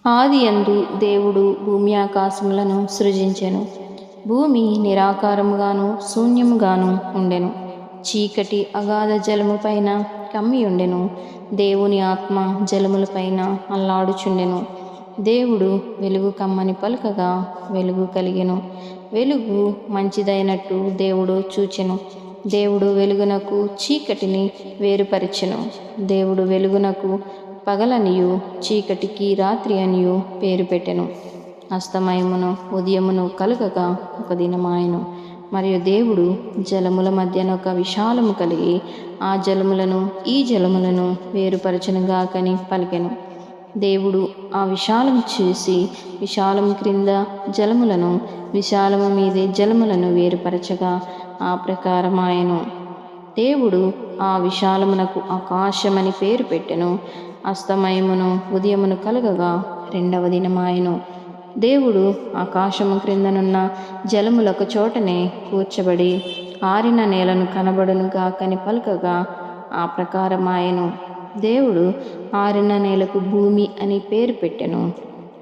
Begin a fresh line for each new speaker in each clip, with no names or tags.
ఆదియందు దేవుడు భూమి ఆకాశములను సృజించెను. భూమి నిరాకారముగాను శూన్యముగాను ఉండెను. చీకటి అగాధ జలము పైన కమ్మి ఉండెను. దేవుని ఆత్మ జలములపైన అల్లాడుచుండెను. దేవుడు వెలుగు కమ్మని పలుకగా వెలుగు కలిగెను. వెలుగు మంచిదైనట్టు దేవుడు చూచెను. దేవుడు వెలుగునకు చీకటిని వేరుపరిచెను. దేవుడు వెలుగునకు పగలనియు చీకటికి రాత్రి అనియు పేరు పెట్టెను. అస్తమయమును ఉదయమును కలుగగా ఒక దినమాయెను. మరియు దేవుడు జలముల మధ్యన ఒక విశాలము కలిగి ఆ జలములను ఈ జలములను వేరుపరచునుగాకని పలికెను. దేవుడు ఆ విశాలము చూసి విశాలము క్రింద జలములను, విశాలము మీదే జలములను వేరుపరచగా ఆ ప్రకారమాయెను. దేవుడు ఆ విశాలమునకు ఆకాశమని పేరు పెట్టెను. అస్తమయమును ఉదయమును కలగగా రెండవ దినమాయెను. దేవుడు ఆకాశము క్రిందనున్న జలములొక చోటనే కూర్చబడి ఆరిన నేలను కనబడును గాకని పలుకగా ఆ ప్రకారమాయెను. దేవుడు ఆరిన నేలకు భూమి అని పేరు పెట్టెను.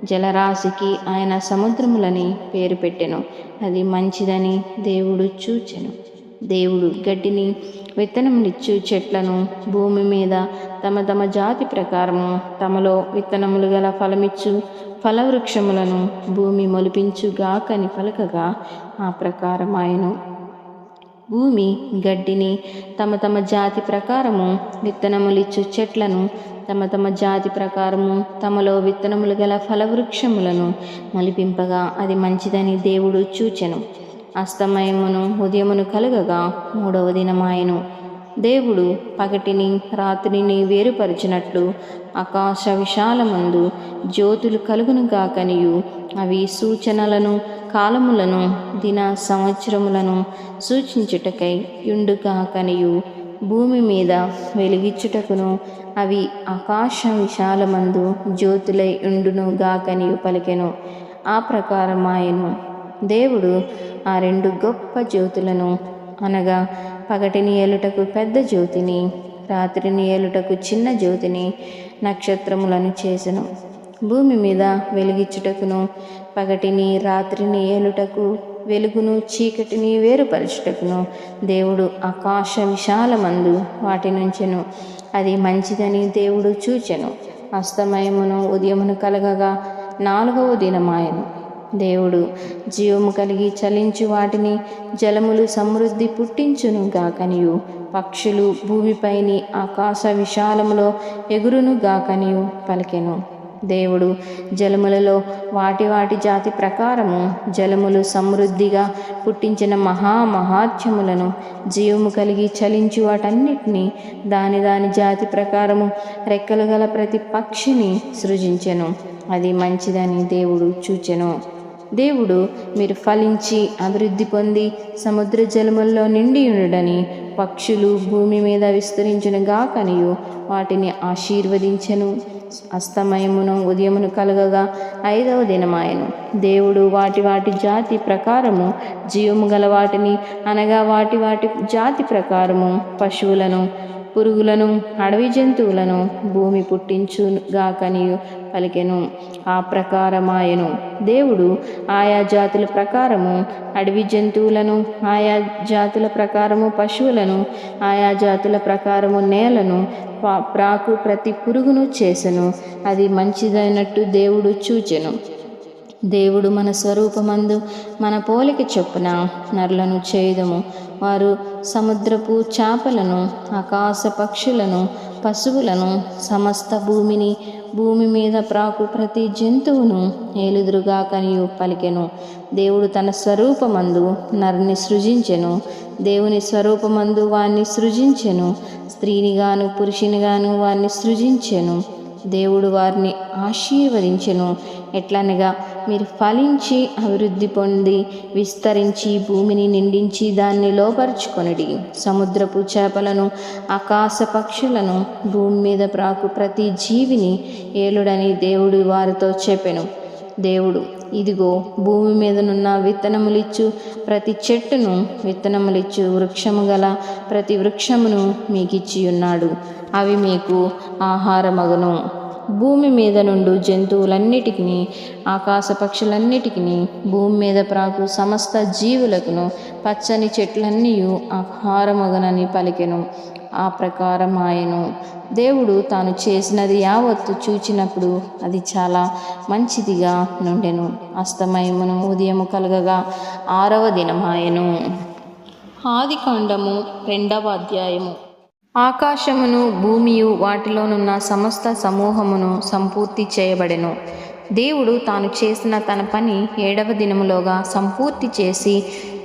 జలరాశికి ఆయన సముద్రములని పేరు పెట్టెను. అది మంచిదని దేవుడు చూచెను. దేవుడు గడ్డిని, విత్తనములిచ్చు చెట్లను, భూమి మీద తమ తమ జాతి ప్రకారము తమలో విత్తనములు గల ఫలమిచ్చు ఫలవృక్షములను భూమి మొలిపించుగాకని పలకగా ఆ ప్రకారమాయెను. భూమి గడ్డిని, తమ తమ జాతి ప్రకారము విత్తనములిచ్చు చెట్లను, తమ తమ జాతి ప్రకారము తమలో విత్తనములు గల ఫలవృక్షములను మొలిపింపగా అది మంచిదని దేవుడు చూచెను. అస్తమయమును ఉదయమును కలగగా మూడవ దినమాయెను. దేవుడు పగటిని రాత్రిని వేరుపరిచినట్లు ఆకాశ విశాలమందు జ్యోతులు కలుగునుగాకనియు అవి సూచనలను, కాలములను, దిన సంవత్సరములను సూచించుటకై యుండుగాకనియు భూమి మీద వెలిగిచ్చుటకును అవి ఆకాశ విశాలమందు జ్యోతులై ఉండును గాకనియు పలికెను. ఆ ప్రకారమాయెను. దేవుడు ఆ రెండు గొప్ప జ్యోతులను, అనగా పగటిని ఏలుటకు పెద్ద జ్యోతిని, రాత్రిని ఏలుటకు చిన్న జ్యోతిని, నక్షత్రములను చేసెను. భూమి మీద వెలిగిచ్చుటకును, పగటిని రాత్రిని ఏలుటకు, వెలుగును చీకటిని వేరుపరచుటకును దేవుడు ఆకాశ విశాలమందు వాటి నుంచెను. అది మంచిదని దేవుడు చూచెను. అస్తమయమును ఉదయమును కలగగా నాలుగవ దినమాయెను. దేవుడు జీవము కలిగి చలించు వాటిని, జలములు సమృద్ధి పుట్టించును గాకనియు పక్షులు భూమిపైని ఆకాశ విశాలములో ఎగురును గాకనియు పలికెను. దేవుడు జలములలో వాటి వాటి జాతి ప్రకారము జలములు సమృద్ధిగా పుట్టించిన మహామహాత్యములను, జీవము కలిగి చలించు వాటన్నిటినీ, దాని దాని జాతి ప్రకారము రెక్కలు గల ప్రతి పక్షిని సృజించెను. అది మంచిదని దేవుడు చూచెను. దేవుడు మీరు ఫలించి అభివృద్ధి పొంది సముద్ర జలముల్లో నిండియుండుడని, పక్షులు భూమి మీద విస్తరించును గాకనియు వాటిని ఆశీర్వదించెను. అస్తమయమును ఉదయమును కలగగా ఐదవ దినమాయెను. దేవుడు వాటి వాటి జాతి ప్రకారము జీవము గల వాటిని, అనగా వాటి వాటి జాతి ప్రకారము పశువులను, పురుగులను, అడవి జంతువులను భూమి పుట్టించుగాకనియు పలికెను. ఆ ప్రకారమాయెను. దేవుడు ఆయా జాతుల ప్రకారము అడవి జంతువులను, ఆయా జాతుల ప్రకారము పశువులను, ఆయా జాతుల ప్రకారము నేలను, ప్రాకు ప్రతి పురుగును చేసెను. అది మంచిదైనట్టు దేవుడు చూచెను. దేవుడు మన స్వరూపమందు మన పోలిక చొప్పున నరులను చేయుదము. వారు సముద్రపు చేపలను, ఆకాశ పక్షులను, పశువులను, సమస్త భూమిని, భూమి మీద ప్రాకు ప్రతి జంతువును ఏలుదురుగాకనియు పలికెను. దేవుడు తన స్వరూపమందు నరుని సృజించెను. దేవుని స్వరూపమందు వారిని సృజించెను. స్త్రీనిగాను పురుషునిగాను వారిని సృజించెను. దేవుడు వారిని ఆశీర్వదించెను. ఎట్లనగా మీరు ఫలించి అభివృద్ధి పొంది విస్తరించి భూమిని నిండించి దాన్ని లోపరుచుకొనుడి. సముద్రపు చేపలను, ఆకాశ పక్షులను, భూమి మీద ప్రాకు ప్రతి జీవిని ఏలుడని దేవుడు వారితో చెప్పెను. దేవుడు ఇదిగో భూమి మీదనున్న విత్తనములిచ్చు ప్రతి చెట్టును, విత్తనములిచ్చు వృక్షము గల ప్రతి వృక్షమును మీకిచ్చి ఉన్నాడు. అవి మీకు ఆహారమగును. భూమి మీద నుండు జంతువులన్నిటికీ, ఆకాశ పక్షులన్నిటికీ, భూమి మీద ప్రాకు సమస్త జీవులకును పచ్చని చెట్లన్నీ ఆహారమగునని పలికెను. ఆ ప్రకారం ఆయను. దేవుడు తాను చేసినది యావత్తు చూచినప్పుడు అది చాలా మంచిదిగా నుండెను. అస్తమయమును ఉదయము కలగగా 6వ దినమాయెను. ఆదికాండము 2వ అధ్యాయము. ఆకాశమును భూమియు వాటిలోనున్న సమస్త సమూహమును సంపూర్తి చేయబడెను. దేవుడు తాను చేసిన తన పని 7వ దినములోగా సంపూర్తి చేసి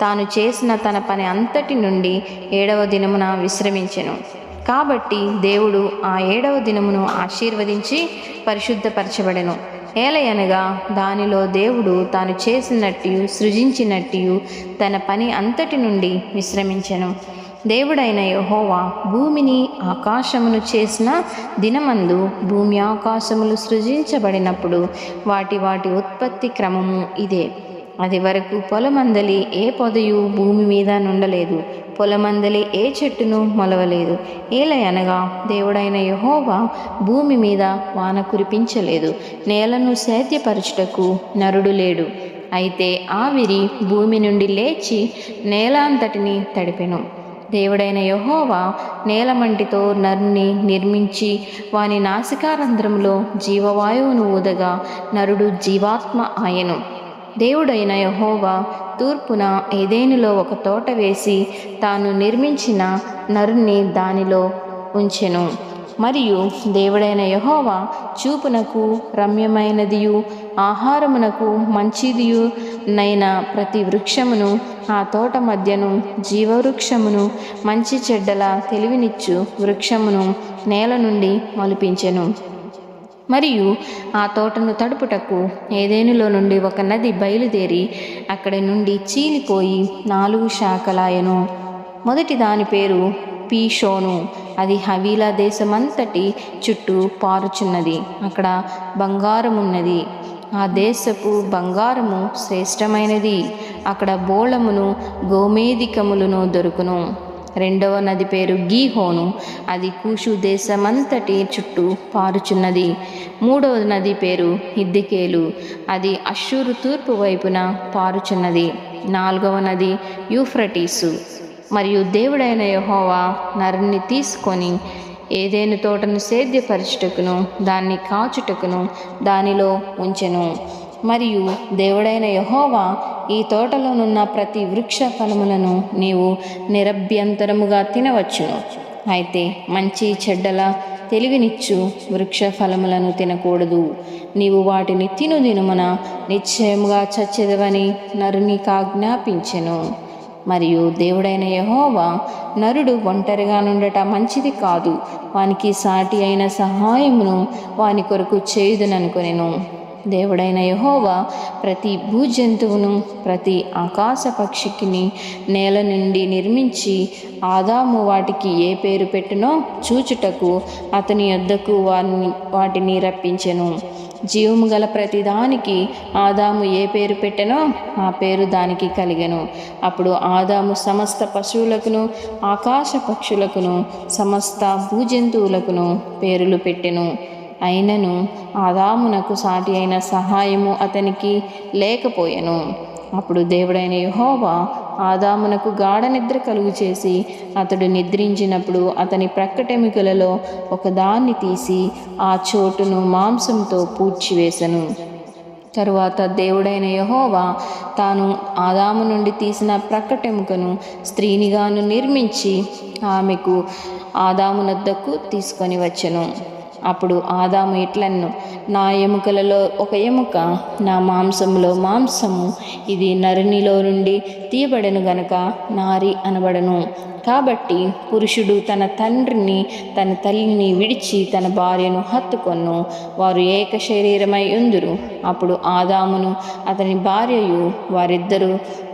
తాను చేసిన తన పని అంతటి నుండి 7వ దినమున విశ్రమించెను. కాబట్టి దేవుడు ఆ 7వ దినమును ఆశీర్వదించి పరిశుద్ధపరచబడెను. ఏలయనగా దానిలో దేవుడు తాను చేసినట్టు సృజించినట్టు తన పని అంతటి నుండి విశ్రమించెను. దేవుడైన యెహోవా భూమిని ఆకాశమును చేసిన దినమందు భూమి ఆకాశములు సృజించబడినప్పుడు వాటి ఉత్పత్తి క్రమము ఇదే. అది వరకు పొలమందలి ఏ పొదయు భూమి మీద నుండలేదు, పొలమందలి ఏ చెట్టును మొలవలేదు. ఏలయనగా దేవుడైన యెహోవా భూమి మీద వాన కురిపించలేదు, నేలను సేద్యపరచుటకు నరుడు లేడు. అయితే ఆవిరి భూమి నుండి లేచి నేల అంతటిని తడిపెను. దేవుడైన యెహోవా నేలమంటితో నరుని నిర్మించి వాని నాసికారంధ్రములో జీవవాయువును ఊదగా నరుడు జీవాత్మ ఆయెను. దేవుడైన యెహోవా తూర్పున ఏదెనులో ఒక తోట వేసి తాను నిర్మించిన నరుని దానిలో ఉంచెను. మరియు దేవుడైన యెహోవా చూపునకు రమ్యమైనదియు ఆహారమునకు మంచిదియు నైన ప్రతి వృక్షమును ఆ తోట మధ్యను జీవవృక్షమును మంచి చెడ్డల తెలివినిచ్చు వృక్షమును నేల నుండి మొలిపించెను. మరియు ఆ తోటను తడుపుటకు ఏదెనులో నుండి ఒక నది బయలుదేరి అక్కడి నుండి చీలిపోయి 4 శాఖలాయెను. మొదటి దాని పేరు పీషోను. అది హవీలా దేశమంతటి చుట్టూ పారుచున్నది. అక్కడ బంగారమున్నది. ఆ దేశపు బంగారము శ్రేష్టమైనది. అక్కడ బోళమును గోమేధికములను దొరుకును. రెండవ నది పేరు గీహోను. అది కూషు దేశమంతటి చుట్టూ పారుచున్నది. మూడవ నది పేరు హిద్దెకేలు. అది అష్షూరు తూర్పు వైపున పారుచున్నది. 4వ నది యూఫ్రటీసు. మరియు దేవుడైన యెహోవా నరుని తీసుకొని ఏదెను తోటను సేద్యపరచుటకును దాన్ని కాచుటకును దానిలో ఉంచెను. మరియు దేవుడైన యెహోవా ఈ తోటలోనున్న ప్రతి వృక్ష ఫలములను నీవు నిరభ్యంతరముగా తినవచ్చును. అయితే మంచి చెడ్డల తెలివినిచ్చు వృక్ష ఫలములను తినకూడదు. నీవు వాటిని తిను దినమున నిశ్చయముగా చచ్చెదవని నరునికి ఆజ్ఞాపించెను. మరియు దేవుడైన యెహోవా నరుడు ఒంటరిగా నుండట మంచిది కాదు, వానికి సాటి అయిన సహాయమును వాని కొరకు చేయుదుననుకొనెను. దేవుడైన యెహోవా ప్రతి భూజంతువును ప్రతి ఆకాశ పక్షికిని నేల నుండి నిర్మించి ఆదాము వాటికి ఏ పేరు పెట్టునో చూచుటకు అతని యొద్దకు వాటిని రప్పించెను. జీవము గల ప్రతిదానికి ఆదాము ఏ పేరు పెట్టెనో ఆ పేరు దానికి కలిగెను. అప్పుడు ఆదాము సమస్త పశువులకును ఆకాశ పక్షులకును సమస్త భూజంతువులకును పేరులు పెట్టెను. అయినను ఆదామునకు సాటి అయిన సహాయము అతనికి లేకపోయెను. అప్పుడు దేవుడైన యెహోవా ఆదామునకు గాఢ నిద్ర కలుగు చేసి అతడు నిద్రించినప్పుడు అతని ప్రక్కటెముకలలో ఒకదాన్ని తీసి ఆ చోటును మాంసంతో పూడ్చివేసెను. తరువాత దేవుడైన యెహోవా తాను ఆదాము నుండి తీసిన ప్రక్కటెముకను స్త్రీనిగాను నిర్మించి ఆమెకు ఆదామునొద్దకు తీసుకొని వచ్చెను. అప్పుడు ఆదాము ఇట్లన్నెను, నా ఎముకలలో ఒక ఎముక, నా మాంసములో మాంసము, ఇది నరునిలో నుండి తీయబడెను గనుక నారి అనబడను. కాబట్టి పురుషుడు తన తండ్రిని తన తల్లిని విడిచి తన భార్యను హత్తుకొను, వారు ఏక శరీరమై ఉందురు. అప్పుడు ఆదామును అతని భార్యయు వారిద్దరూ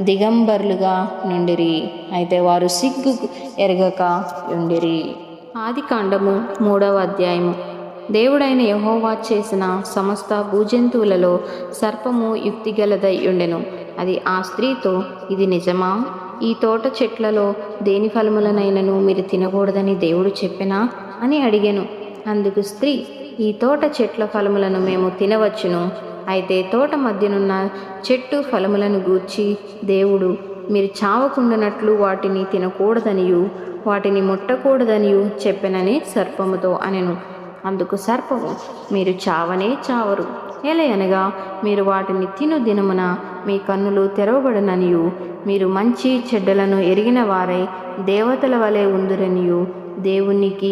దిగంబరులుగా నుండిరి, అయితే వారు సిగ్గు ఎరగక ఉండిరి. ఆదికాండము 3వ అధ్యాయము. దేవుడైన యెహోవా చేసిన సమస్త భూజంతువులలో సర్పము యుక్తిగలదై ఉండెను. అది ఆ స్త్రీతో, ఇది నిజమా? ఈ తోట చెట్లలో దేని ఫలములనైనను మీరు తినకూడదని దేవుడు చెప్పెనా అని అడిగెను. అందుకు స్త్రీ, ఈ తోట చెట్ల ఫలములను మేము తినవచ్చును. అయితే తోట మధ్యనున్న చెట్టు ఫలములను గూర్చి దేవుడు మీరు చావకుండానట్లు వాటిని తినకూడదనియు వాటిని ముట్టకూడదనియు చెప్పెనని సర్పముతో అనెను. అందుకు సర్పము, మీరు చావనే చావరు, ఏలయనగా మీరు వాటిని తిను దినమున మీ కన్నులు తెరవబడననియు మీరు మంచి చెడ్డలను ఎరిగిన వారై దేవతల వలె ఉందురనియు దేవునికి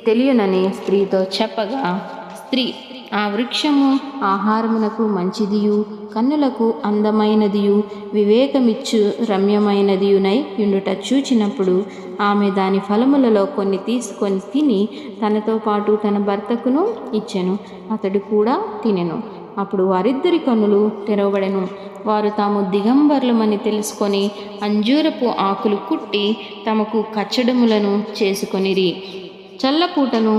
తెలియనని స్త్రీతో చెప్పగా, స్త్రీ, ఆ వృక్షము ఆహారమునకు మంచిదియు కన్నులకు అందమైనదియు వివేకమిచ్చు రమ్యమైనదియునై యుండుట చూచినప్పుడు ఆమె దాని ఫలములలో కొన్ని తీసుకొని తిని తనతో పాటు తన భర్తకును ఇచ్చెను. అతడు కూడా తినెను. అప్పుడు వారిద్దరి కన్నులు తెరవబడెను. వారు తాము దిగంబరులమని తెలుసుకొని అంజూరపు ఆకులు కుట్టి తమకు కచ్చడములను చేసుకొనిరి. చల్లపూటను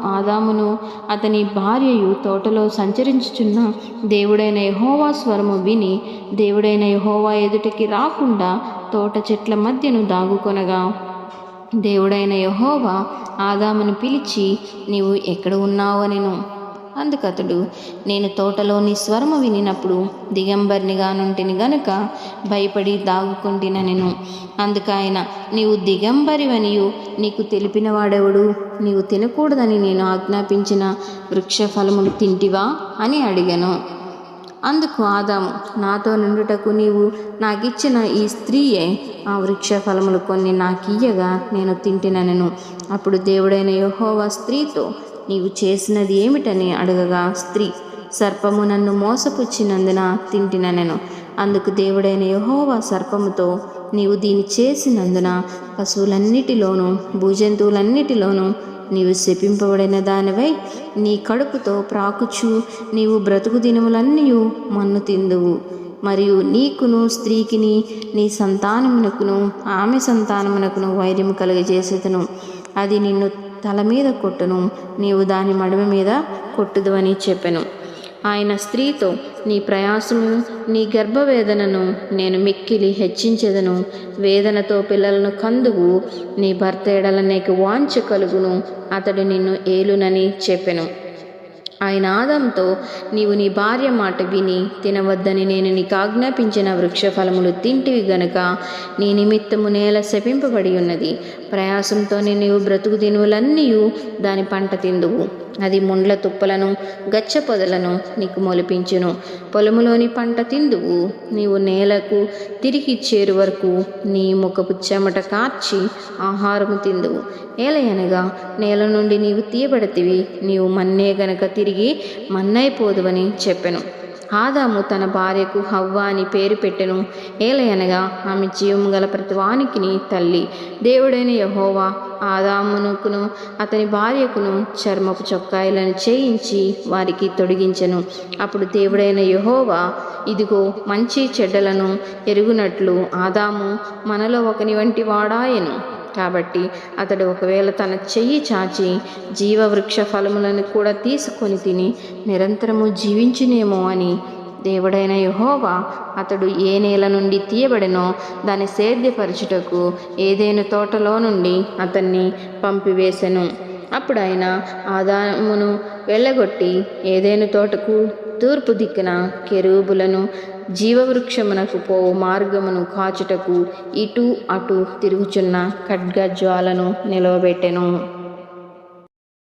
ఆదామును అతని భార్యయు తోటలో సంచరించుచున్న దేవుడైన యెహోవా స్వరము విని దేవుడైన యెహోవా ఎదుటికి రాకుండా తోట చెట్ల మధ్యను దాగుకొనగా, దేవుడైన యెహోవా ఆదామును పిలిచి, నీవు ఎక్కడ ఉన్నావు అనెను. అందుకతడు, నేను తోటలో నీ స్వరము వినినప్పుడు దిగంబరినిగా నుంటిని గనుక భయపడి దాగుకొంటినెను. అందుకాయన, నీవు దిగంబరివనియు నీకు తెలిపిన వాడెవడు? నీవు తినకూడదని నేను ఆజ్ఞాపించిన వృక్ష ఫలములు తింటివా అని అడిగెను. అందుకు ఆదాము, నాతో నుండుటకు నీవు నాకిచ్చిన ఈ స్త్రీయే ఆ వృక్ష ఫలములు కొన్ని నాకియ్యగా నేను తింటినెను. అప్పుడు దేవుడైన యెహోవా స్త్రీతో, నీవు చేసినది ఏమిటని అడగగా, స్త్రీ, సర్పము నన్ను మోసపుచ్చినందున తింటినెను. అందుకు దేవుడైన యెహోవా సర్పముతో, నీవు దీన్ని చేసినందున పశువులన్నిటిలోనూ భూజంతువులన్నిటిలోనూ నీవు శపింపబడిన దానివై నీ కడుపుతో ప్రాకుచు నీవు బ్రతుకు దినములన్నీ మన్ను తిందువు. మరియు నీకును స్త్రీకిని నీ సంతానమునకును ఆమె సంతానమునకును వైర్యము కలుగజేసేదను. అది నిన్ను తల మీద కొట్టును, నీవు దాని మడమ మీద కొట్టుదు అని చెప్పెను. ఆయన స్త్రీతో, నీ ప్రయాసము నీ గర్భవేదనను నేను మిక్కిలి హెచ్చించెదను. వేదనతో పిల్లలను కందువు. నీ భర్త ఎడల నీకు వాంఛ కలుగును, అతడు నిన్ను ఏలునని చెప్పెను. ఆయన ఆదాముతో, నీవు నీ భార్య మాట విని తినవద్దని నేను నీకు ఆజ్ఞాపించిన వృక్ష ఫలములు తింటివి గనుక నీ నిమిత్తము నేల శపింపబడి ఉన్నది. ప్రయాసంతోనే నీవు బ్రతుకు దినువులన్నీ దాని పంట తిందువు. అది ముండ్ల తుప్పలను గచ్చ పొదలను నీకు మొలిపించును. పొలములోని పంట తిందువు. నీవు నేలకు తిరిగి చేరు వరకు నీ ముఖపు చెమట కార్చి ఆహారము తిందువు. ఏలయనగా నేల నుండి నీవు తీయబడతివి, నీవు మన్నే గనక తిరిగి మన్నైపోదువని చెప్పెను. ఆదాము తన భార్యకు హవ్వ అని పేరు పెట్టెను. ఏలయనగా ఆమె జీవము గల ప్రతివానికిని తల్లి. దేవుడైన యెహోవా ఆదామునకును అతని భార్యకును చర్మపు చొక్కాయలను చేయించి వారికి తొడిగించెను. అప్పుడు దేవుడైన యెహోవా, ఇదిగో మంచి చెడ్డలను ఎరుగునట్లు ఆదాము మనలో ఒకని వంటి వాడాయెను. కాబట్టి అతడు ఒకవేళ తన చెయ్యి చాచి జీవవృక్ష ఫలములను కూడా తీసుకొని తిని నిరంతరము జీవించునేమో అని దేవుడైన యెహోవా అతడు ఏ నేల నుండి తీయబడెనో దాన్ని సేద్యపరచుటకు ఏదెను తోటలో నుండి అతన్ని పంపివేశెను. అప్పుడు ఆయన ఆదామును వెళ్ళగొట్టి ఏదెను తోటకు తూర్పు దిక్కున కెరూబులను జీవవృక్షమునకు పోవు మార్గమును కాచుటకు ఇటు అటు తిరుగుచున్న ఖడ్గజ్వాలను నిలవబెట్టెను.